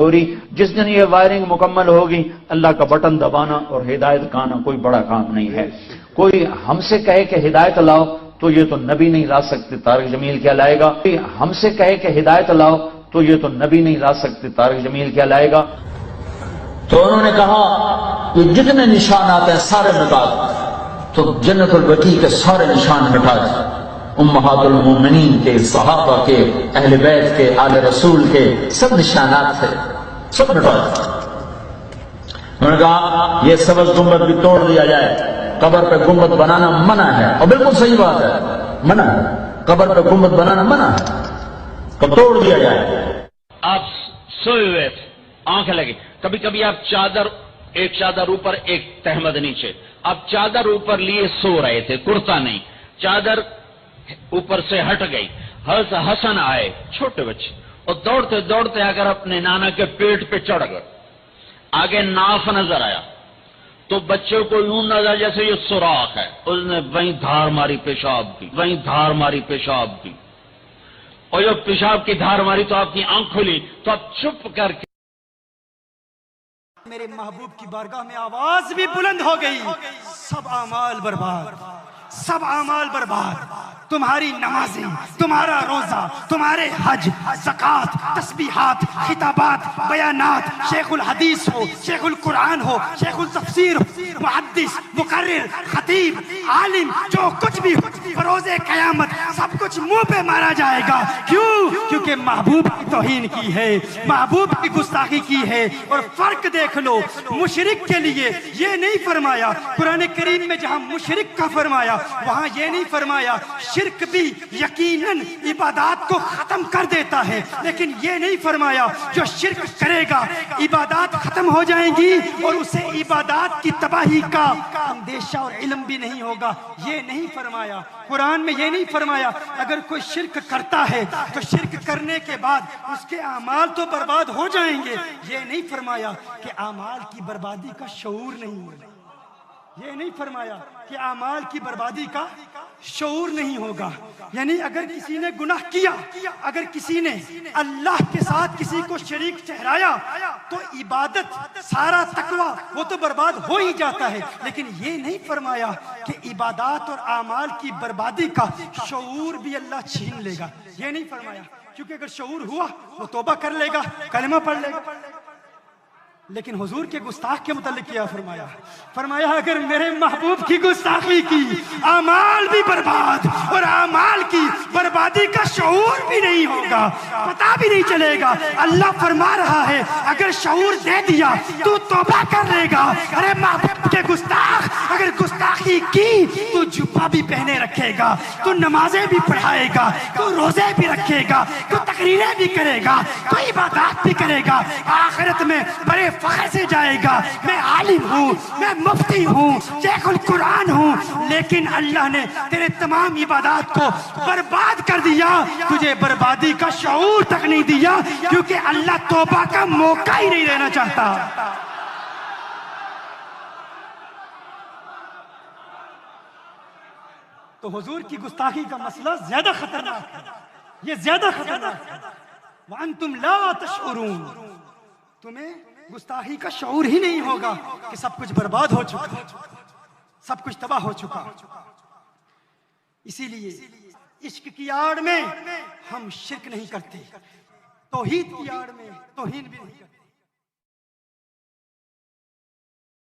جس دن یہ وائرنگ مکمل ہوگی، اللہ کا بٹن دبانا اور ہدایت کا آنا کوئی بڑا کام نہیں ہے۔ کوئی ہم سے کہے کہ ہدایت لاؤ تو یہ تو نبی نہیں لا سکتے، طارق جمیل کیا لائے گا؟ کوئی ہم سے کہے کہ ہدایت لاؤ تو یہ تو نبی نہیں لا سکتے، طارق جمیل کیا لائے گا؟ تو انہوں نے کہا یہ جتنے نشانات ہیں سارے مٹا دو، تو جنت البقیع کے سارے نشان مٹا دے، امہات المومنین کے، صحابہ کے، اہل بیت کے، آل رسول کے سب نشانات تھے، سب مٹا دے۔ انہوں نے کہا یہ سبز گنبد بھی توڑ دیا جائے، قبر پہ گنبد بنانا منع ہے، اور بالکل صحیح بات ہے، منع ہے، قبر پہ گنبد بنانا منع ہے، تو توڑ دیا جائے۔ آپ سوئے ہوئے تھے، آنکھ لگی، کبھی کبھی آپ چادر، ایک چادر اوپر ایک تہمد نیچے، آپ چادر اوپر لیے سو رہے تھے، کرتا نہیں، چادر اوپر سے ہٹ گئی، حضرت حسن آئے، چھوٹے بچے، اور دوڑتے دوڑتے آ کر اپنے نانا کے پیٹ پہ چڑھ گئے، آگے ناف نظر آیا تو بچے کو یوں نظر جیسے یہ سوراخ ہے، اس نے وہیں دھار ماری، پیشاب کی، وہیں دھار ماری، پیشاب کی، اور جب پیشاب کی دھار ماری تو آپ کی آنکھ کھلی تو آپ چپ کر کے میرے محبوب کی بارگاہ میں آواز بھی بلند ہو گئی، سب اعمال برباد، سب اعمال برباد، تمہاری نمازیں، تمہارا روزہ، تمہارے حج، زکوٰۃ، تسبیحات، خطابات، بیانات، شیخ الحدیث ہو، شیخ القرآن ہو، شیخ التفسیر ہو، محدث، مقرر، خطیب، عالم، جو کچھ بھی ہو، بروز قیامت سب کچھ منہ پہ مارا جائے گا۔ کیوں؟ کیونکہ محبوب کی توہین کی ہے، محبوب کی گستاخی کی ہے۔ اور فرق دیکھ لو، مشرک کے لیے یہ نہیں فرمایا، قرآن کریم میں جہاں مشرک کا فرمایا وہاں یہ نہیں فرمایا شرک بھی یقیناً عبادات کو ختم کر دیتا ہے، لیکن یہ نہیں فرمایا جو شرک کرے گا عبادات ختم ہو جائیں گی اور اسے عبادات کی تباہی کا اندیشہ اور علم بھی نہیں ہوگا، یہ نہیں فرمایا۔ قرآن میں یہ نہیں فرمایا اگر کوئی شرک کرتا ہے تو شرک کرنے کے بعد اس کے اعمال تو برباد ہو جائیں گے، یہ نہیں فرمایا کہ اعمال کی بربادی کا شعور نہیں ہے، یہ نہیں فرمایا کہ اعمال کی بربادی کا شعور نہیں ہوگا۔ یعنی اگر کسی نے گناہ کیا، اگر کسی نے اللہ کے ساتھ کسی کو شریک ٹھہرایا تو عبادت، سارا تقوی وہ تو برباد ہو ہی جاتا ہے، لیکن یہ نہیں فرمایا کہ عبادات اور اعمال کی بربادی کا شعور بھی اللہ چھین لے گا، یہ نہیں فرمایا، کیونکہ اگر شعور ہوا وہ توبہ کر لے گا، کلمہ پڑھ لے گا۔ لیکن حضور کے گستاخ کے متعلق کیا فرمایا؟ فرمایا اگر میرے محبوب کی گستاخی کی، اعمال بھی برباد اور اعمال کی بربادی کا شعور بھی نہیں ہوگا، پتہ بھی نہیں چلے گا۔ اللہ فرما رہا ہے اگر شعور دے دیا تو توبہ کر لے گا۔ ارے محبوب کے گستاخ اگر گستاخی کی تو جبہ بھی پہنے رکھے گا، تو نمازیں بھی پڑھائے گا، تو روزے بھی رکھے گا، تو تقریریں بھی کرے گا، تو عبادات بھی کرے گا، آخرت میں بڑے فخر سے جائے گا میں عالم ہوں، میں مفتی ہوں، شیخ القرآن ہوں، لیکن اللہ نے تیرے تمام عبادات کو برباد کر دیا، تجھے بربادی کا شعور تک نہیں دیا، کیونکہ اللہ توبہ کا موقع ہی نہیں دینا چاہتا۔ تو حضور کی گستاخی کا مسئلہ زیادہ خطرناک ہے، یہ زیادہ خطرناک ہے۔ وَأَنْتُمْ لَا تَشْعُرُونَ، تمہیں گستاخی کا شعور ہی نہیں ہوگا کہ سب کچھ برباد ہو چکا، سب کچھ تباہ ہو چکا۔ اسی لیے عشق کی آڑ میں ہم شرک نہیں کرتے، توحید کی آڑ میں توہین بھی نہیں کرتے۔